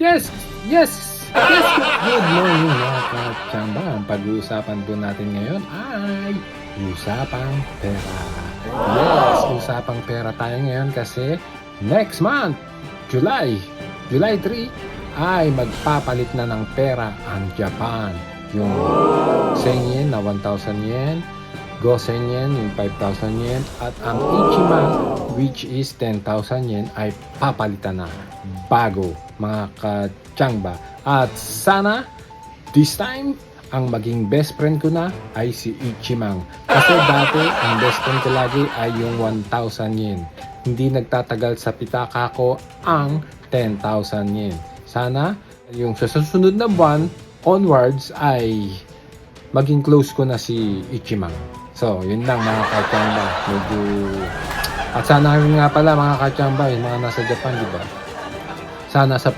Yes! Yes! Yes! Good morning mga ka-chamba. Ang pag-uusapan po natin ngayon ay usapang pera. Yes! Usapang pera tayo ngayon kasi next month, July 3, ay magpapalit na ng pera ang Japan. Yung Sen yen na 1,000 yen, Gosen yen yung 5,000 yen, at ang Ichiman which is 10,000 yen ay papalitan na bago mga ka-changba. At sana this time ang maging best friend ko na ay si Ichimang. Kasi dati ang best friend ko lagi ay yung 1,000 yen. Hindi nagtatagal sa pitaka ko ang 10,000 yen. Sana yung sa susunod na buwan onwards ay maging close ko na si Ichimang. So, yun lang mga ka-chamba. At sana rin nga pala mga ka-chamba, yung mga nasa Japan, di ba? Sana sa